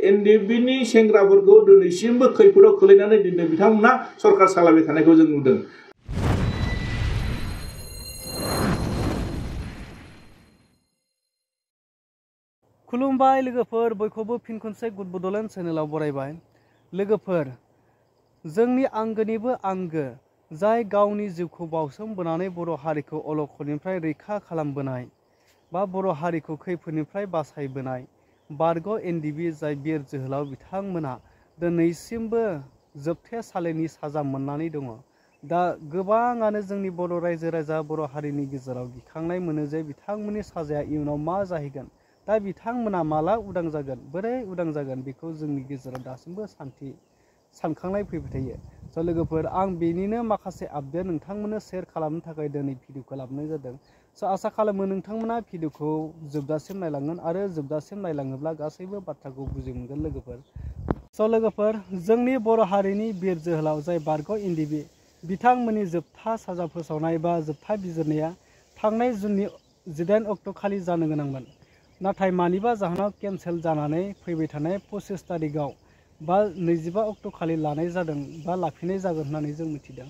NDFB नि सेंग्राफोरखौ दिनैसिमबो खैफोदाव खोलैनानै दिनै बिथांमोना सरकार सालायबाय थानायखौ जों नुदों। खुलुमबाय लोगोफोर, बयखौबो फिन खनसे गुड बड'लेण्ड चेनेलाव बरायबाय। लोगोफोर, जोंनि आंगोनिबो आंगो जाय गावनि जिउखौ बावसोमबोनानै बर' हारिखौ अलखदनिफ्राय रैखा खालामबोनाय बा बर' हारिखौ खैफोदनिफ्राय बासायबोनाय बारग' एनडिएफबि जाय बिर जोहोलाव बिथांमोना दिनैसिमबो जोबथेसालिनि साजा मोननानै दङ। दा गोबाङानो जोंनि बर' रायजो राजा बर' हारिनि गेजेराव गिखांनाय मोनो जे बिथांमोननि साजाया इयुनाव मा जाहैगोन, दा बिथांमोना माला उदां जागोन, बोरै उदां जागोन, बेखौ जोंनि गेजेराव दासिमबो सानखांनाय फैबाय थायो। स' लोगोफोर, आं बेनिनो माखासे आपडेट नोंथांमोननो शेयार खालामनो थाखाय दिनै भिडिअखौ लाबोनाय जादों। स' आसा खालामो नोंथांमोना भिडिअखौ जोबजासिम नायलांगोन आरो जोबजासिम नायलाङोब्ला गासैबो बाथ्राखौ बुजि मोनगोन लोगोफोर। स' लोगोफोर, जोंनि बर' हारिनि बिर जोहोलाव जाय बारग' एनडिएफबि बिथांमोननि जोबथा साजा फोसावनाय बा जोबथा बिजिरनाया थांनाय जुननि 18 अक्ट' खालि जानो गोनांमोन। नाथाय मानिबा जाहोनाव केन्सेल जानानै फैबाय थानाय 25 तारिखआव बा 25 अक्ट' खालि लानाय जादों बा लाफिननाय जागोन होननानै जों मिथिदों।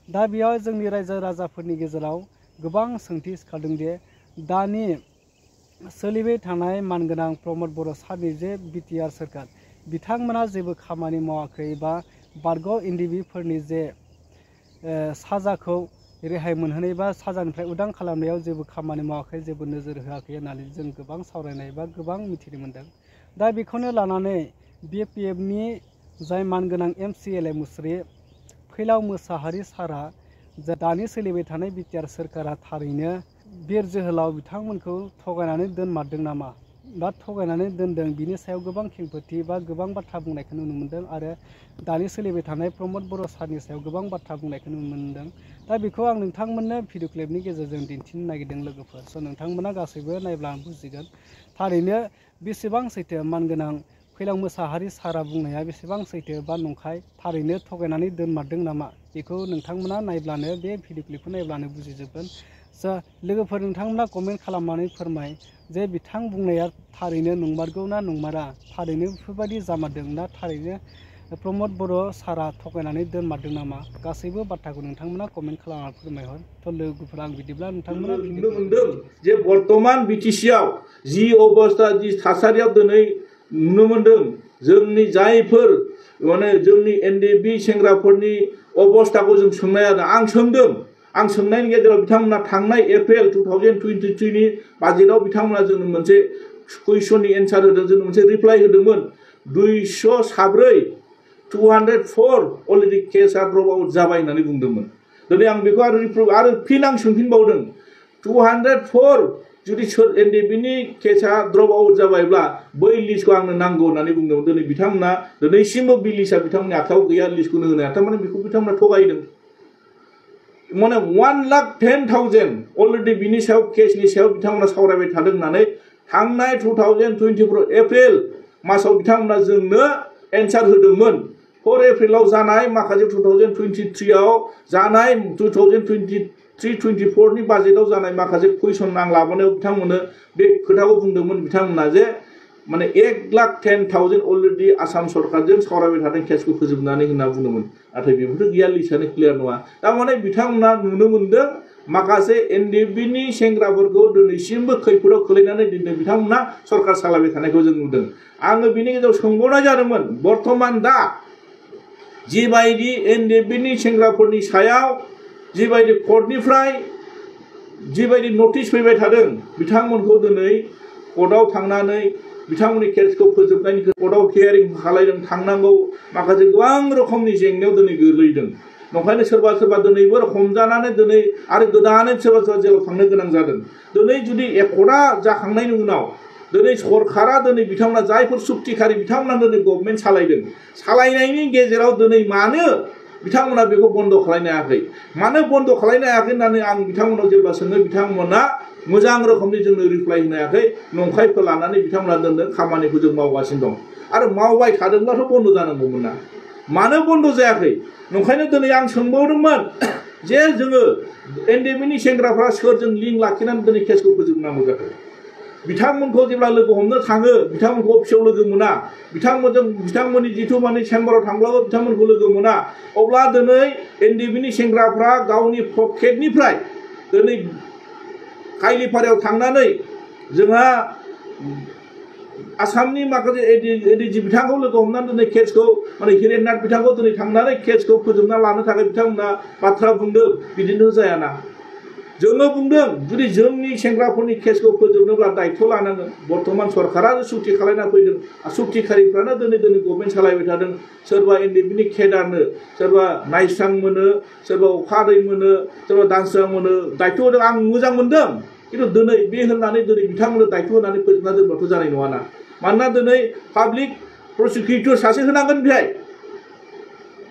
दा बेयाव जोंनि रायजो राजाफोरनि गेजेराव गोबां सोंथि सिखारदों दि दानि सोलिबाय थानाय मानगोनां प्रमद बर' सारनि जे बिटिआर सोरखार बिथांमोना जेबो खामानि मावाखै बा बारग' एनडिएफबिफोरनि जे साजाखौ रेहाय मोनहोनाय बा साजानिफ्राय उदां खालामनायाव जेबो खामानि मावाखै, जेबो नोजोर होआखै होननानै जों गोबां सावरायनाय बा गोबां मिथिनो मोन्दों। दा बेखौनो लानानै बिपिएफनि जाय मानगोनां एमसिएलए मुस्रि फैलाव मोसाहारि सारा दानि सोलिबाय थानाय बिटिआर सोरखारा थारैनो बिर जोहोलाव बिथांमोनखौ थगायनानै दोनमारदों नामा बा थगायनानै दोनदों, बिनि सायाव गोबां खेंफोरथि बा गोबां बाथ्रा बुंनायखौ नुनो मोन्दों आरो दानि सोलिबाय थानाय प्रमद बर' सारनि सायाव गोबां बाथ्रा बुंनायखौ नुनो मोन्दों। दा बेखौ आं नोंथांमोननो भिडिअ क्लिपनि गेजेरजों दिन्थिनो नागिरदों लोगोफोर। स' नोंथांमोना गासैबो नायब्ला बुजिगोन थारैनो बेसेबां सैथो मानगोनां फैलाव मोसाहारि सारा बुंनाया बेसेबां सैथो बा नंखाय, थारैनो थगायनानै दोनमारदों नामा, बेखौ नोंथांमोना नायब्लानो बे भिडिअ क्लिपखौ नायब्लानो बुजिजोबगोन। लोगोफोर, नोंथांमोना कमेन्ट खालामनानै फोरमाय जे बिथां बुंनाया थारैनो नंमारगौ ना नंमारा, थारैनो बेफोरबायदि जामारदों ना थारैनो प्रमद बर' सारा थगायनानै दोनमारदों नामा, गासैबो बाथ्राखौ नोंथांमोना कमेन्ट खालामनानै फोरमायहर। थ' लोगोफोर, आं बिदिब्ला नोंथांमोना नुनो मोन्दों जे बर्तमान बिटिसिआव जि अबस्था जि थासारियाव दिनै नुनो मोन्दों, जोंनि जायफोर माने जोंनि एनडिएफबि सेंग्राफोरनि अबस्थाखौ जों सोंनाय जादों। आं सोंनायनि गेजेराव बिथांमोना थांनाय एप्रिल 2023 नि बाजेटआव बिथांमोना जोंनो मोनसे कुइसननि एन्सार होदों, जोंनो मोनसे रिप्लाइ होदोंमोन। 204 अलरेडि केसआ ड्रप आउट जाबाय होननानै बुंदोंमोन। दिनै आं बेखौ आरो फिन आं सोंफिनबावदों, 204 जुदि एनडिएफबिनि केसआ ड्रप आउट जाबायब्ला बै लिस्टखौ आंनो नांगौ होननानै बुंदोंमोन। दिनै बिथांमोना दिनैसिमबो बे लिस्टआ बिथांमोननि आखायाव गैया, लिस्टखौनो होनो हाया। थारमाने बेखौ बिथांमोना थगायदों। माने 1,10,000 अलरेडि बिनि सायाव केसनि सायाव बिथांमोना सावरायबाय थादों होननानै थांनाय 2024 एप्रिल मासाव बिथांमोना जोंनो एन्सार होदोंमोन। 4 एप्रिलाव जानाय माखासे 2023 आव जानाय 2023-24 नि बाजेटआव जानाय माखासे कुइसन आं लाबोनायाव बिथांमोननो बे खोथाखौ बुंदोंमोन बिथांमोना जे माने 1,10,000 अलरेडि आसाम सरकारजों सावरायबाय थादों केसखौ फोजोबनानै होनना बुंदोंमोन। नाथाय बेफोरथ' गैया, लिस्टआनो क्लियार नङा। थारमाने बिथांमोना नुनो मोन्दों माखासे एनडिएफबिनि सेंग्राफोरखौ दिनैसिमबो खैफोदाव खोलैनानै दिनै बिथांमोना सरकार सालायबाय थानायखौ जों नुदों। आङो बिनि गेजेराव सोंबावनाय जादोंमोन, बर्तमान दा जिबायदि एनडिएफबिनि सेंग्राफोरनि सायाव जिबायदि कर्टनिफ्राय जिबायदि नटिस फैबाय थादों, बिथांमोनखौ दिनै कर्टआव थांनानै बिथांमोननि केसखौ फोजोबनायनि कर्टआव हियारिं खालामदों, थांनांगौ, माखासे गोबां रोखोमनि जेंनायाव दिनै गोग्लैदों। नंखायनो सोरबा सोरबा दिनैबो हमजानानै दिनै आरो गोदानै सोरबा सोरबा जेलाव थांनो गोनां जादों। दिनै जुदि एकर्टआ जाखांनायनि उनाव दिनै सरकारा दिनै बिथांमोना जायफोर सुक्तिखारि बिथांमोना दिनै गभर्नमेन्ट सालायदों, सालायनायनि गेजेराव दिनै मानो बिथांमोना बेखौ बन्द' खालामनो हायाखै, मानो बन्द' खालामनो हायाखै होननानै आं बिथांमोनाव जेब्ला सोङो, बिथांमोना मोजां रोखोमनि जोंनो रिप्लाइ होनो हायाखै। नंखायखौ लानानै बिथांमोना दोनदों, खामानिखौ जों मावगासिनो दं आरो मावबाय थादोंब्लाथ' बन्द' जानांगौमोन ना, मानो बन्द' जायाखै? नंखायनो दिनै आं सोंबावदोंमोन जे जोङो एनडिएफबिनि सेंग्राफ्रा सोरजों लिंक लाखिनानै दिनै केसखौ फोजोबनांगौ जाखो? बिथांमोनखौ जेब्ला लोगो हमनो थाङो बिथांमोनखौ अफिसाव लोगो मोना बिथांमोनजों बिथांमोननि जिथु माने चेम्बाराव थांब्लाबो बिथांमोनखौ लोगो मोना अब्ला दिनै एनडिएफबिनि सेंग्राफ्रा गावनि पकेटनिफ्राय दिनै काइलिपारायाव थांनानै जोंहा आसामनि माखासे एडिजि बिथांखौ लोगो हमनानै दिनै केसखौ माने हिरेननाथ बिथांखौ दिनै थांनानै केसखौ फोजोबना लानो थाखाय बिथांमोना बाथ्रा बुंदों बिदिनो जायाना जोङो बुंदों जुदि जोंनि सेंग्राफोरनि केसखौ फोजोबनोब्ला दायित्व लानांगोन बर्तमान सरकारा सुक्ति खालायना फैदों सुक्तिखारिफ्रानो दिनै गभर्नमेन्ट सालायबाय थादों सोरबा एनडिएफबिनि केडारनो सोरबा नायस्रां मोनो सोरबा अखादै मोनो सोरबा दानस्रां मोनो दायित्व होदों आं मोजां मोनदों खिन्थु दिनै बे होननानै दिनै बिथांमोननो दायित्व होनानै फोजोबना दोनबाथ' जानाय नङाना मानोना दिनै पाब्लिक प्रसिकिउटर सासे होनांगोन बेहाय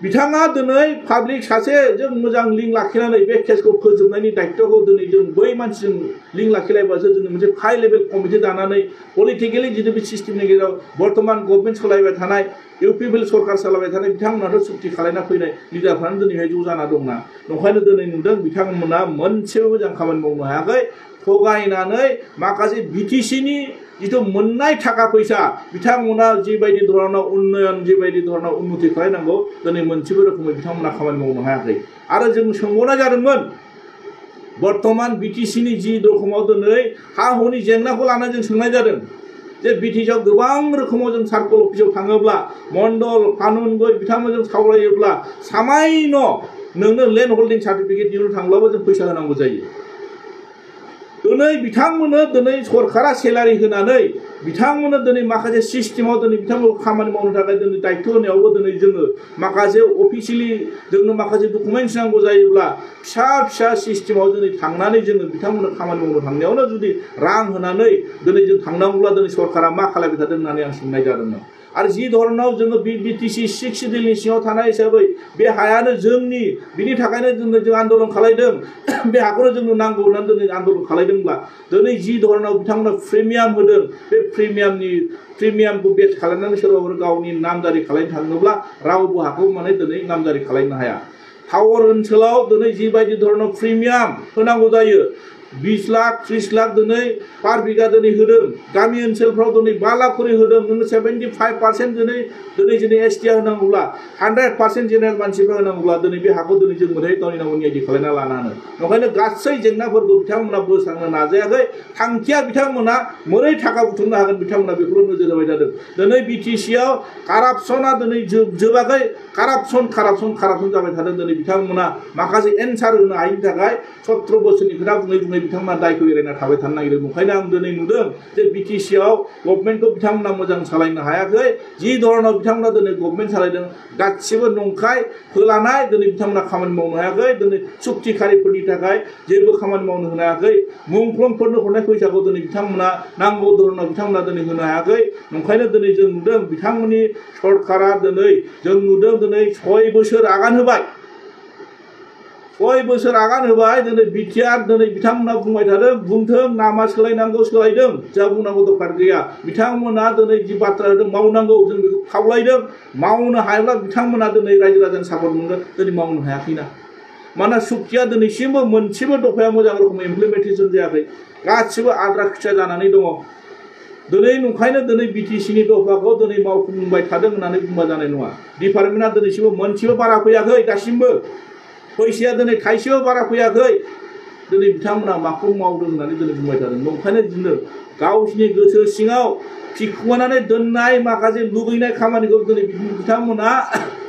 बिथाङा दिनै पाब्लिक सासेजों मोजां लिंक लाखिनानै बे केसखौ फोजोबनायनि दायित्वखौ दिनै जों बै मानसिजों लिंक लाखिलायबासो जोङो मोनसे हाइ लेभेल कमिटि दानानै पलिटिकेलि जितु बे सिस्टेमनि गेजेराव बर्तमान गभर्नमेन्ट सालायबाय थानाय इउपिपिएल सरकार सालायबाय थानाय बिथांमोनाथ' सुक्ति खालायना फैनाय लिडारफ्रानो दिनैहाय ज' जाना दंना ओंखायनो दिनै नुदों बिथांमोना मोनसेबो मोजां खामानि मावनो हायाखै थगायनानै माखासे बिटिसिनि जितु मोननाय थाखा फैसा बिथांमोना जिबायदि धरनाव उन्नयन जिबायदि धरनाव उन्नति खालायनांगौ दिनै मोनसेबो रोखोमै बिथांमोना खामानि मावनो हायाखै आरो जों सोंबावनाय जादोंमोन बर्तमान बिटिसिनि जि रोखोमाव दिनै हा हुनि जेंनाखौ लानानै जों सोंनाय जादों जे बिटिसिआव गोबां रोखोमाव जों सार्कल अफिसाव थाङोब्ला मण्डल कानुनगो बिथांमोनजों सावरायोब्ला सामायन' नोंनो लेन्ड हल्डिं सार्टिफिकेट दिहुननो थांब्लाबो जों फैसा होनांगौ जायो दिनै बिथांमोननो दिनै सरकारा सेलारि होनानै बिथांमोननो दिनै माखासे सिस्टेमाव दिनै बिथांमोनखौ खामानि मावनो थाखाय दिनै दायित्व होनायावबो दिनै जोङो माखासे अफिसियेलि जोंनो माखासे डकुमेन्टस नांगौ जायोब्ला फिसा फिसा सिस्टेमाव दिनै थांनानै जोङो बिथांमोननो खामानि मावनो थांनायावनो जुदि रां होनानै दिनै जों थांनांगौब्ला दिनै सरकारा मा खालामबाय थादों होननानै आं सोंनाय जादोंमोन आरो जि धरनाव जोङो बिटिसि 6 सिडिउलनि सिङाव थानाय हिसाबै बे हायानो जोंनि बिनि थाखायनो जों आन्दोलन खालायदों बे हाखौनो जोंनो नांगौ होननानै दिनै आन्दोलन खालायदोंब्ला दिनै जि धरनाव बिथांमोना प्रिमियाम होदों बे प्रिमियामखौ बेस खालामनानै सोरबाफोर गावनि नामजारि खालायनो थाङोब्ला रावबो हाखौ माने दिनै नामजारि खालायनो हाया टाउन ओनसोलाव दिनै जिबायदि धरनाव प्रिमियाम होनांगौ जायो 20 लाख 30 लाख दिनै पार बिघा दिनै होदों गामि ओनसोलफ्राव दिनै 5 लाख खरि होदों नोङो 75% दिनै जोंनि एसटिआ होनांगौब्ला 100% जेनेरेल मानसिफ्रा होनांगौब्ला दिनै बे हाखौ दिनै जों मोनहै गावनि नामाव नियदि खालायना लानो हानो ओंखायनो गासै जेंनाफोरखौ बिथांमोना बोस्रांनो नाजायाखै थांखिया बिथांमोना मोरै थाखा बुथुमनो हागोन बिथांमोना बेखौल' नोजोर होबाय थादों दिनै बिटिसिआव कारापसना दिनै जोबाखै कारापसन जाबाय थादों दिनै बिथांमोना माखासे एन्सार होनो हायिनि थाखाय 17 बोसोरनि खोथा बुङै बिथांमोना दायखौ एरायना थाबाय थानो नागिरदों ओंखायनो आं दिनै नुदों जे बिटिसिआव गभर्नमेन्टखौ बिथांमोना मोजां सालायनो हायाखै जि धरनाव बिथांमोना दिनै गभर्नमेन्ट सालायदों गासिबो नंखाय होलानाय दिनै बिथांमोना खामानि मावनो हायाखै दिनै सुक्तिखारिफोरनि थाखाय जेबो खामानि मावनो होनो हायाखै मुंख्लंफोरनो हरनाय फैसाखौ दिनै बिथांमोना नांगौ धरनाव बिथांमोना दिनै होनो हायाखै ओंखायनो दिनै जों नुदों बिथांमोननि सरकारा दिनै जों नुदों दिनै 6 बोसोर आगान होबाय 6 बोसोर आगान होबाय दिनै बिटिआर दिनै बिथांमोना बुंबाय थादों बुंथों नामा सोलायनांगौ सोलायदों जा बुंनांगौ दरखार गैया बिथांमोना दिनै जि बाथ्रा होदों मावनांगौ जों बेखौ खावलायदों मावनो हायाब्ला बिथांमोना दिनै रायजो राजानि सापर्ट मोनगोन दिनै मावनो हायाखैना मानोना सुक्तिया दिनैसिमबो मोनसेबो दफाया मोजां रोखोमै इमप्लिमेन्टेसन जायाखै गासिबो आद्रा खिथिया जानानै दङ दिनै नंखायनो दिनै बिटिसिनि दफाखौ दिनै मावफुंबाय थादों होननानै बुंबा जानाय नङा डिपार्टमेन्टआ दिनैसिमबो मोनसेबो बारा फैयाखै दासिमबो फैसाया दिनै थाइसेबो बारा फैयाखै दिनै बिथांमोना माखौ मावदों होननानै दिनै बुंबाय थादों ओंखायनो दिनै गावसिनि गोसो सिङाव थिखुमानानै दोननाय माखासे लुबैनाय खामानिखौ दिनै बिथांमोना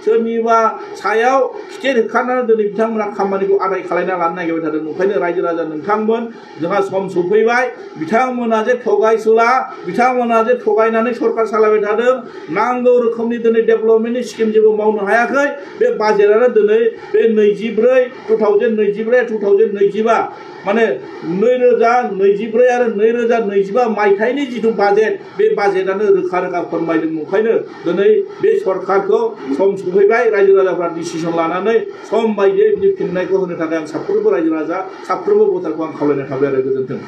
सोरनिबा सायाव खिथेर होखारनानै दिनै बिथांमोना खामानिखौ आदाय खालायना लानो नागिरबाय थादों ओंखायनो रायजो राजा नोंथांमोन जोंहा सम सफैबाय बिथांमोना जे थगायसुला बिथांमोना जे थगायनानै सरकार सालायबाय थादों नांगौ रोखोमनि दिनै डेभेलपमेन्टनि स्किम जेबो मावनो हायाखै बे बाजेटआनो दिनै बे 2024 माने 2024 आरो 2025 मायथाइनि जिथु बाजेट बे बाजेटआनो रोखा रोखा फोरमायदों ओंखायनो दिनै बे सरकारखौ सम सफैबाय रायजो राजाफ्रा डिसिसन लानानै सम बायदियै फिननायखौ होनो थाखाय आं साफ्रोमबो रायजो राजा साफ्रोमबो भटारखौ आं खावलायनाय थाबाय आरो गोजोन्थों।